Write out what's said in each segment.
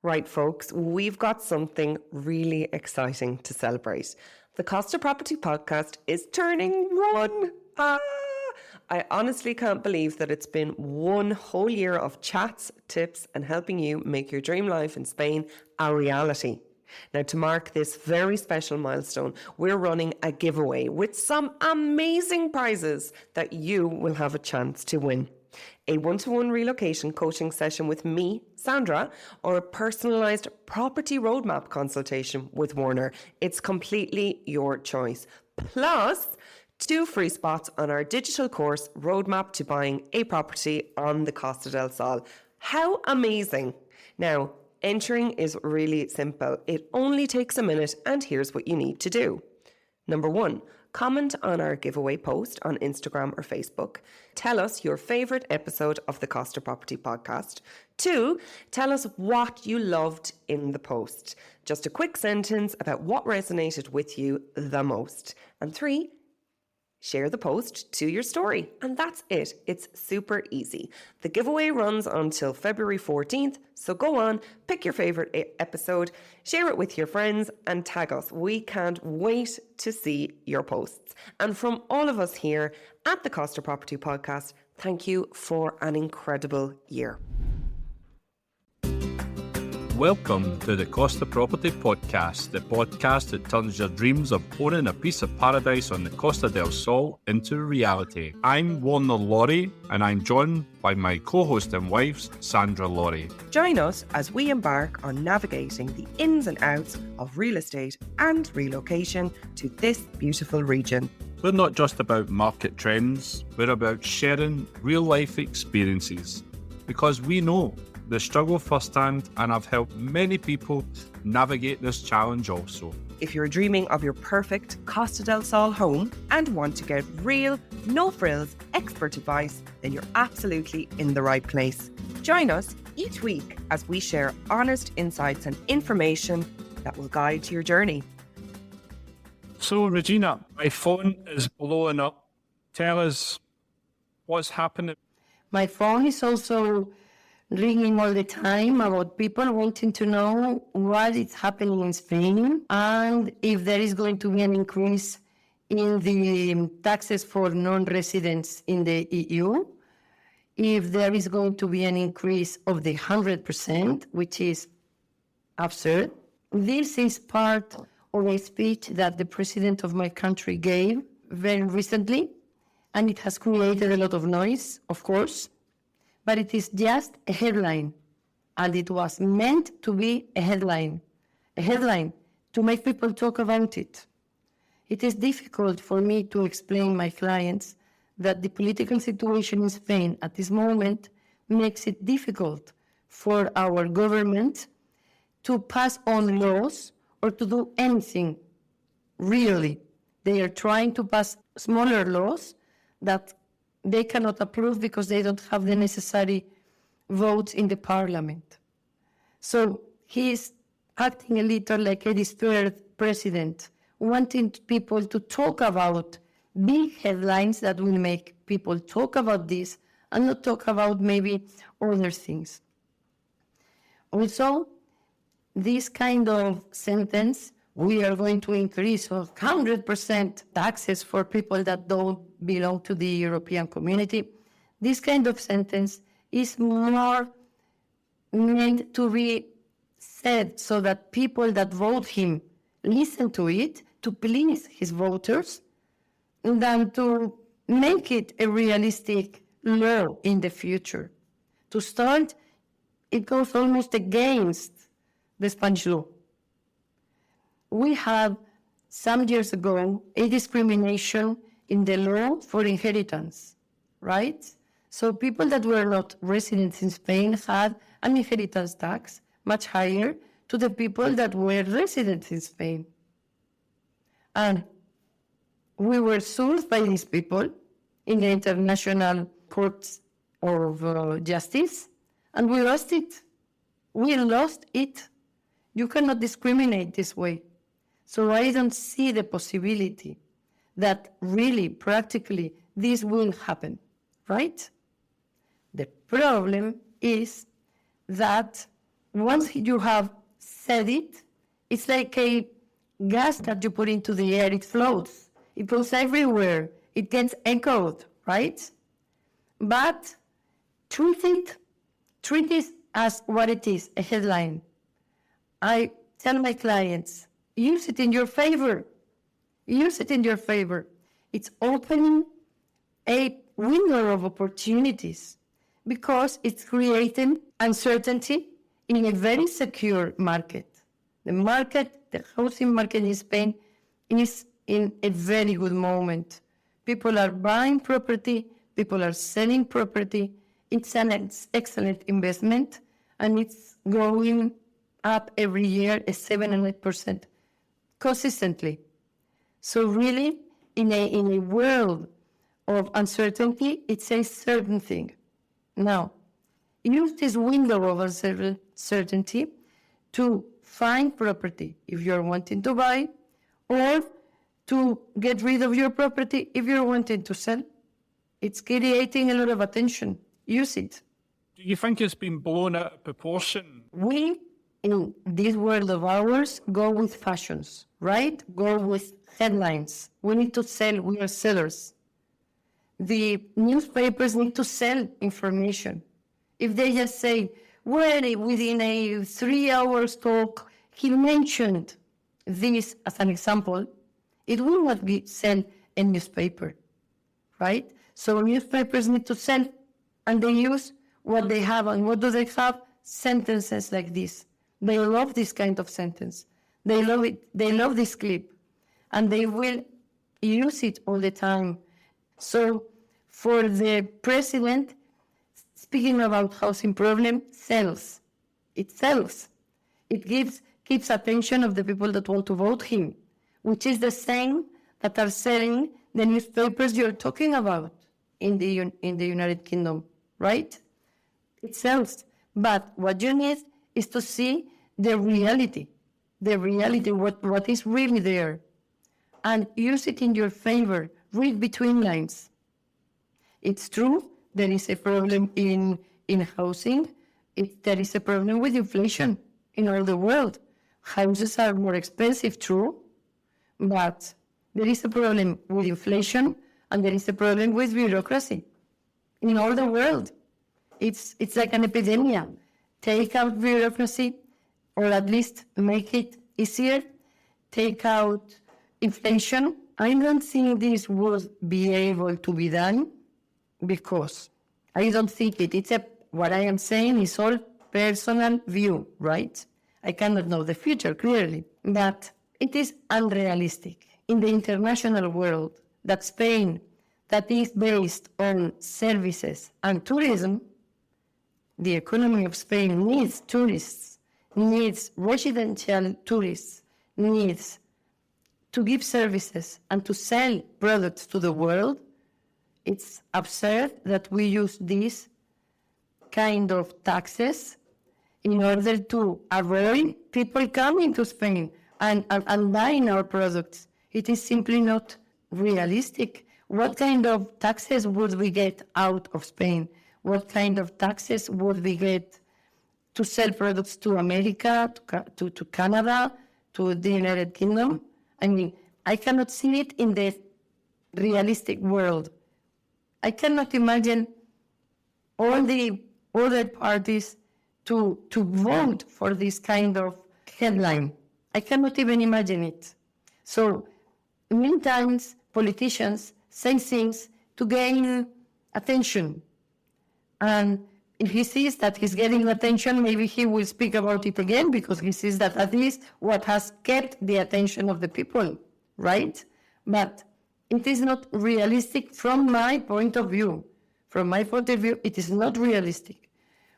Right, folks, we've got something really exciting to celebrate. The Costa Property Podcast is turning one. I honestly can't believe that it's been one whole year of chats, tips, and helping you make your dream life in Spain a reality. Now, to mark this very special milestone, we're running a giveaway with some amazing prizes that you will have a chance to win. A one-to-one relocation coaching session with me, Sandra, or a personalised property roadmap consultation with Warner. It's completely your choice. Plus, 2 free spots on our digital course, Roadmap to Buying a Property on the Costa del Sol. How amazing! Now, entering is really simple. It only takes a minute, and here's what you need to do. Number 1, comment on our giveaway post on Instagram or Facebook. Tell us your favourite episode of the Costa Property Podcast. 2, tell us what you loved in the post. Just a quick sentence about what resonated with you the most. And 3, share the post to your story. And that's it. It's super easy. The giveaway runs until February 14th. So go on, pick your favourite episode, share it with your friends and tag us. We can't wait to see your posts. And from all of us here at the Costa Property Podcast, thank you for an incredible year. Welcome to the Costa Property Podcast, the podcast that turns your dreams of owning a piece of paradise on the Costa del Sol into reality. I'm Warner Laurie, and I'm joined by my co-host and wife, Sandra Laurie. Join us as we embark on navigating the ins and outs of real estate and relocation to this beautiful region. We're not just about market trends, we're about sharing real-life experiences, because we know the struggle firsthand, and I've helped many people navigate this challenge also. If you're dreaming of your perfect Costa del Sol home and want to get real, no-frills, expert advice, then you're absolutely in the right place. Join us each week as we share honest insights and information that will guide your journey. So, Regina, my phone is blowing up. Tell us what's happening. My phone is also ringing all the time about people wanting to know what is happening in Spain and if there is going to be an increase in the taxes for non-residents in the EU, if there is going to be an increase of the 100%, which is absurd. This is part of a speech that the president of my country gave very recently, and it has created a lot of noise, of course. But it is just a headline, and it was meant to be a headline to make people talk about it. It is difficult for me to explain my clients that the political situation in Spain at this moment makes it difficult for our government to pass on laws or to do anything, really. They are trying to pass smaller laws that they cannot approve because they don't have the necessary votes in the parliament. So he is acting a little like a despaired president, wanting people to talk about big headlines that will make people talk about this and not talk about maybe other things. Also, this kind of sentence, we are going to increase 100% taxes for people that don't belong to the European community. This kind of sentence is more meant to be said so that people that vote him listen to it to please his voters than to make it a realistic law in the future. To start, it goes almost against the Spanish law. We had some years ago a discrimination in the law for inheritance, right? So people that were not residents in Spain had an inheritance tax much higher to the people that were residents in Spain. And we were sued by these people in the international courts of justice, and we lost it. We lost it. You cannot discriminate this way. So I don't see the possibility that really, practically, this will happen, right? The problem is that once you have said it, it's like a gas that you put into the air. It floats. It goes everywhere. It gets echoed, right? But treat it as what it is, a headline. I tell my clients, use it in your favor. Use it in your favor. It's opening a window of opportunities because it's creating uncertainty in a very secure market. The housing market in Spain is in a very good moment. People are buying property, people are selling property. It's an excellent investment, and it's going up every year at 7 and 8% consistently. So really, in a world of uncertainty, it's a certain thing. Now, use this window of uncertainty to find property if you're wanting to buy, or to get rid of your property if you're wanting to sell. It's creating a lot of attention. Use it. Do you think it's been blown out of proportion? We, in this world of ours, go with fashions, right? Go with headlines. We need to sell. We are sellers. The newspapers need to sell information. If they just say, well, within a 3 hours talk, he mentioned this as an example, it will not be sell a newspaper, right? So newspapers need to sell, and they use what they have. And what do they have? Sentences like this. They love this kind of sentence. They love it. They love this clip. And they will use it all the time. So for the president, speaking about housing problem, sells. It sells. It keeps attention of the people that want to vote him, which is the same that are selling the newspapers you're talking about in the United Kingdom, right? It sells. But what you need is to see the reality, what is really there, and use it in your favor. Read between lines. It's true, there is a problem in housing. There is a problem with inflation in all the world. Houses are more expensive, true, but there is a problem with inflation, and there is a problem with bureaucracy in all the world. It's like an epidemic. Take out bureaucracy, or at least make it easier. Take out inflation. I don't think this would be able to be done because I don't think it. What I am saying is all personal view, right? I cannot know the future clearly, but it is unrealistic in the international world that Spain, that is based on services and tourism, the economy of Spain needs tourists, needs residential tourists, needs to give services and to sell products to the world. It's absurd that we use these kind of taxes in order to avoid people coming to Spain and buying our products. It is simply not realistic. What kind of taxes would we get out of Spain? What kind of taxes would we get to sell products to America, to Canada, to the United Kingdom? I mean, I cannot see it in the realistic world. I cannot imagine all the other parties to vote for this kind of headline. I cannot even imagine it. So many times politicians say things to gain attention. And if he sees that he's getting attention, maybe he will speak about it again because he sees that at least what has kept the attention of the people, right? But it is not realistic from my point of view. From my point of view, it is not realistic.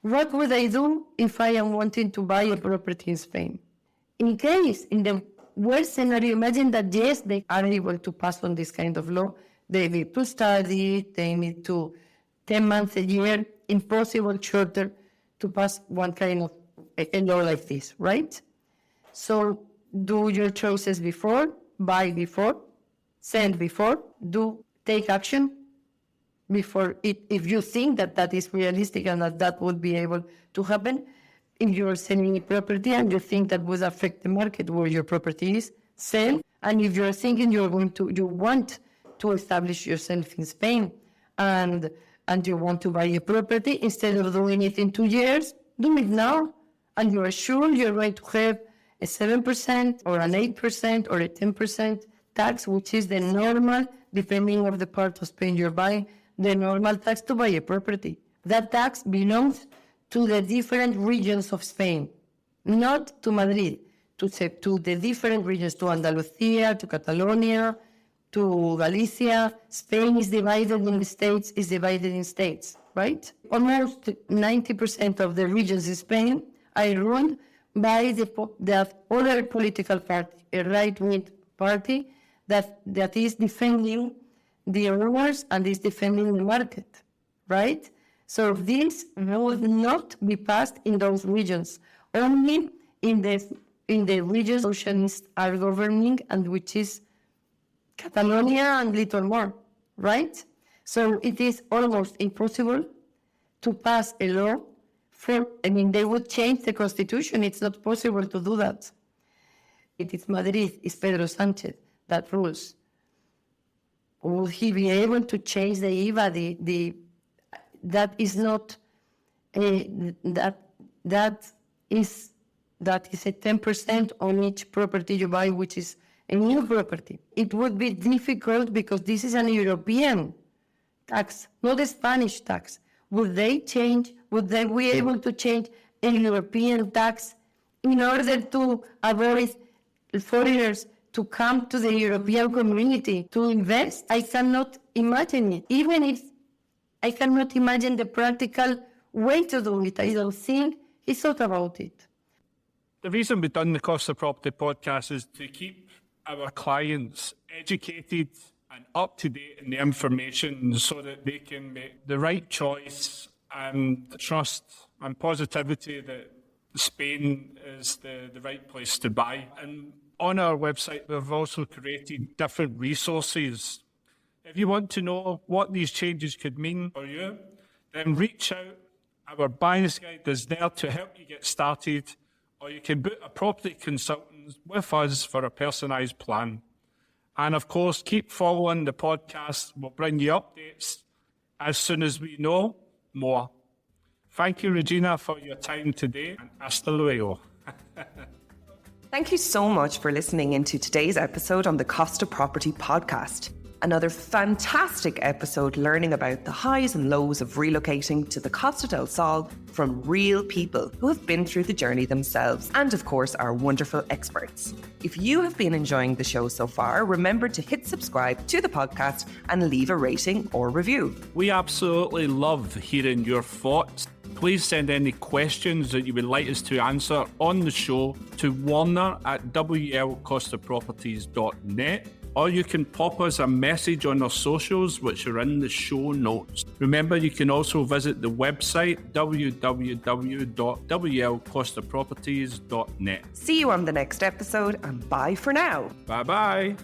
What would I do if I am wanting to buy a property in Spain? In case, in the worst scenario, imagine that yes, they are able to pass on this kind of law. They need to study, they need to 10 months a year, impossible shorter to pass one kind of a law like this, right? So do your choices before, buy before, sell before, take action before it, if you think that is realistic and that would be able to happen. If you're selling a property and you think that would affect the market where your property is, sell. And if you're thinking you want to establish yourself in Spain and you want to buy a property, instead of doing it in 2 years, do it now. And you are sure you're going to have a 7% or an 8% or a 10% tax, which is the normal, depending on the part of Spain you're buying, the normal tax to buy a property. That tax belongs to the different regions of Spain, not to Madrid, to the different regions, to Andalusia, to Catalonia, to Galicia. Spain is divided in states, right? Almost 90% of the regions in Spain are run by the other political party, a right-wing party that is defending the owners and is defending the market, right? So this would not be passed in those regions, only in the regions socialists are governing, and which is Catalonia and little more, right? So it is almost impossible to pass a law they would change the constitution. It's not possible to do that. It is Madrid, it's Pedro Sánchez that rules. Will he be able to change the IVA? That is not that is a 10% on each property you buy, which is a new property. It would be difficult because this is an European tax, not a Spanish tax. Would they be able to change a European tax in order to avoid foreigners to come to the European community to invest? I cannot imagine it. Even if I cannot imagine the practical way to do it, I don't think he thought about it. The reason we've done the Costa Property Podcast is to keep our clients educated and up to date in the information so that they can make the right choice and trust and positivity that Spain is the right place to buy. And on our website, we've also created different resources. If you want to know what these changes could mean for you, then reach out. Our buyer's guide is there to help you get started, or you can book a property consultant with us for a personalised plan. And of course, keep following the podcast. We'll bring you updates as soon as we know more. Thank you, Regina, for your time today, and hasta luego. Thank you so much for listening into today's episode on the Costa Property Podcast. Another fantastic episode learning about the highs and lows of relocating to the Costa del Sol from real people who have been through the journey themselves, and of course our wonderful experts. If you have been enjoying the show so far, remember to hit subscribe to the podcast and leave a rating or review. We absolutely love hearing your thoughts. Please send any questions that you would like us to answer on the show to warner@wlcostaproperties.net, or you can pop us a message on our socials, which are in the show notes. Remember, you can also visit the website www.wlcostaproperties.net. See you on the next episode, and bye for now. Bye-bye.